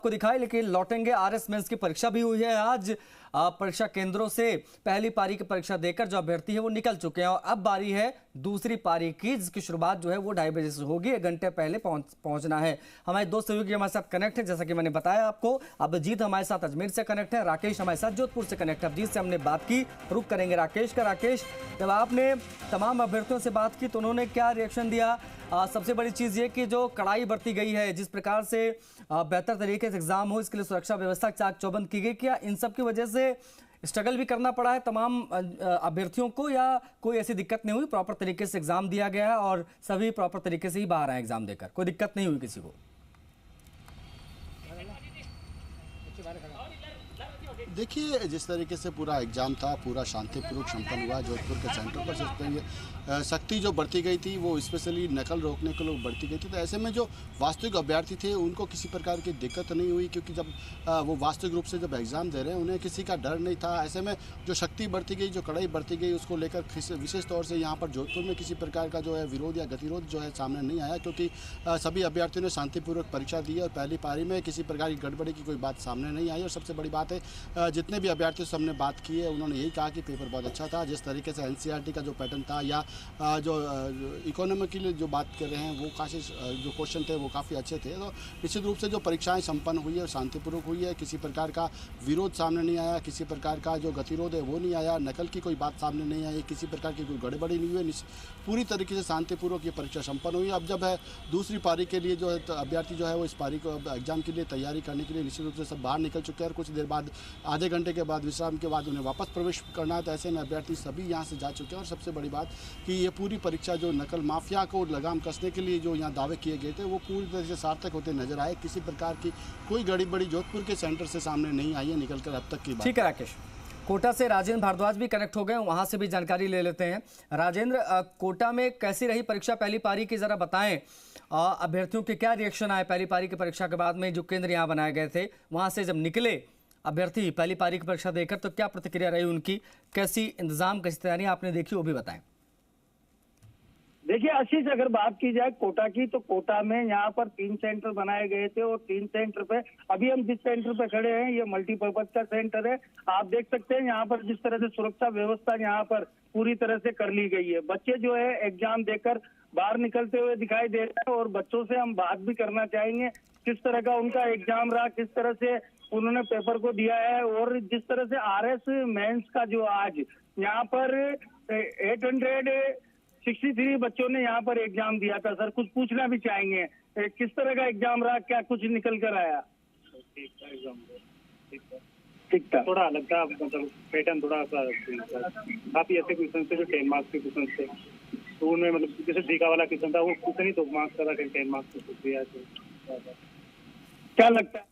को दिखाई, लेकिन लौटेंगे आरएस मेंस की परीक्षा भी हुई है आज। परीक्षा केंद्रों से पहली पारी की परीक्षा देकर जो अभ्यर्थी है वो निकल चुके हैं और अब बारी है दूसरी पारी की, जिसकी शुरुआत जो है वो 2:30 बजे से होगी। 1 घंटे पहले पहुंचना है। हमारे दो सहयोगी हमारे साथ कनेक्ट है, जैसा कि मैंने बताया आपको। अभिजीत हमारे साथ अजमेर से कनेक्ट है, राकेश हमारे साथ जोधपुर से कनेक्ट है। अभिजीत से हमने बात की, रुक करेंगे राकेश का। राकेश, जब आपने तमाम अभ्यर्थियों से बात की तो उन्होंने क्या रिएक्शन दिया? सबसे बड़ी चीज ये कि जो कड़ाई बरती गई है, जिस प्रकार से बेहतर तरीके से एग्जाम हो, इसके लिए सुरक्षा व्यवस्था चाक चौबंद की गई, क्या इन सब की वजह से स्ट्रगल भी करना पड़ा है तमाम अभ्यर्थियों को, या कोई ऐसी दिक्कत नहीं हुई? प्रॉपर तरीके से एग्जाम दिया गया है और सभी प्रॉपर तरीके से ही बाहर आए एग्जाम देकर, कोई दिक्कत नहीं हुई किसी को? देखिए, जिस तरीके से पूरा एग्ज़ाम था, पूरा शांतिपूर्वक संपन्न हुआ। जोधपुर के सेंटर पर सख्ती जो बरती गई थी वो स्पेशली नकल रोकने के लिए बरती गई थी। तो ऐसे में जो वास्तविक अभ्यर्थी थे उनको किसी प्रकार की दिक्कत नहीं हुई, क्योंकि जब वो वास्तविक रूप से जब एग्ज़ाम दे रहे हैं उन्हें किसी का डर नहीं था। ऐसे में जो शक्ति बरती गई, जो कड़ाई बरती गई, उसको लेकर विशेष तौर से यहाँ पर जोधपुर में किसी प्रकार का जो है विरोध या गतिरोध जो है सामने नहीं आया, क्योंकि सभी अभ्यर्थियों ने शांतिपूर्वक परीक्षा दी और पहली पारी में किसी प्रकार की गड़बड़ी की कोई बात सामने नहीं आई। और सबसे बड़ी बात है, जितने भी अभ्यर्थियों से हमने बात की है उन्होंने यही कहा कि पेपर बहुत अच्छा था। जिस तरीके से एनसीईआरटी का जो पैटर्न था या जो इकोनॉमिकली जो बात कर रहे हैं वो काफ़ी जो क्वेश्चन थे वो काफ़ी अच्छे थे। तो निश्चित रूप से जो परीक्षाएं संपन्न हुई है शांतिपूर्वक हुई है, किसी प्रकार का विरोध सामने नहीं आया, किसी प्रकार का जो गतिरोध है वो नहीं आया, नकल की कोई बात सामने नहीं आई, किसी प्रकार की कोई गड़बड़ी नहीं हुई। पूरी तरीके से शांतिपूर्वक ये परीक्षा संपन्न हुई। अब जब है दूसरी पारी के लिए जो है तो अभ्यर्थी जो है वो इस पारी को एग्जाम के लिए तैयारी करने के लिए निश्चित रूप से सब बाहर निकल चुके हैं और कुछ देर बाद आधे घंटे के बाद विश्राम के बाद उन्हें वापस प्रवेश करना है। तो ऐसे में अभ्यर्थी सभी यहाँ से जा चुके हैं। और सबसे बड़ी बात कि ये पूरी परीक्षा जो नकल माफिया को लगाम कसने के लिए जो यहाँ दावे किए गए थे वो पूरी तरह से सार्थक होते नजर आए। किसी प्रकार की कोई गड़बड़ी जोधपुर के सेंटर से सामने नहीं आई है निकलकर अब तक की बात। ठीक है राकेश। कोटा से राजेंद्र भारद्वाज भी कनेक्ट हो गए, वहां से भी जानकारी ले लेते हैं। राजेंद्र, कोटा में कैसी रही परीक्षा पहली पारी की, जरा बताएं। अभ्यर्थियों के क्या रिएक्शन आए पहली पारी की परीक्षा के बाद में? जो केंद्र यहाँ बनाए गए थे वहां से जब निकले अभ्यर्थी पहली पारी की परीक्षा देकर, तो क्या प्रतिक्रिया रही उनकी? कैसी इंतजाम, कैसी तैयारी आपने देखी, वो भी बताएं। देखिए आशीष, अगर बात की जाए कोटा की, तो कोटा में यहाँ पर 3 सेंटर बनाए गए थे और 3 सेंटर पे अभी हम जिस सेंटर पे खड़े हैं ये मल्टीपर्पज का सेंटर है। आप देख सकते हैं यहाँ पर जिस तरह से सुरक्षा व्यवस्था यहाँ पर पूरी तरह से कर ली गई है। बच्चे जो है एग्जाम देकर बाहर निकलते हुए दिखाई दे रहे हैं और बच्चों से हम बात भी करना चाहेंगे किस तरह का उनका एग्जाम रहा, किस तरह से उन्होंने पेपर को दिया है। और जिस तरह से आरएस मेंस का जो आज यहाँ पर 863 बच्चों ने यहाँ पर एग्जाम दिया था। सर कुछ पूछना भी चाहेंगे, किस तरह का एग्जाम रहा, क्या कुछ निकल कर आया? ठीक था, थोड़ा अलग था, मतलब पैटर्न थोड़ा सा काफी ऐसे क्वेश्चन थे जो 10 मार्क्स के क्वेश्चन थे। तो उनमें मतलब जैसे जीका वाला क्वेश्चन था वो क्वेश्चन ही 2 मार्क्स का था, 10 मार्क्स का दिया। क्या लगता है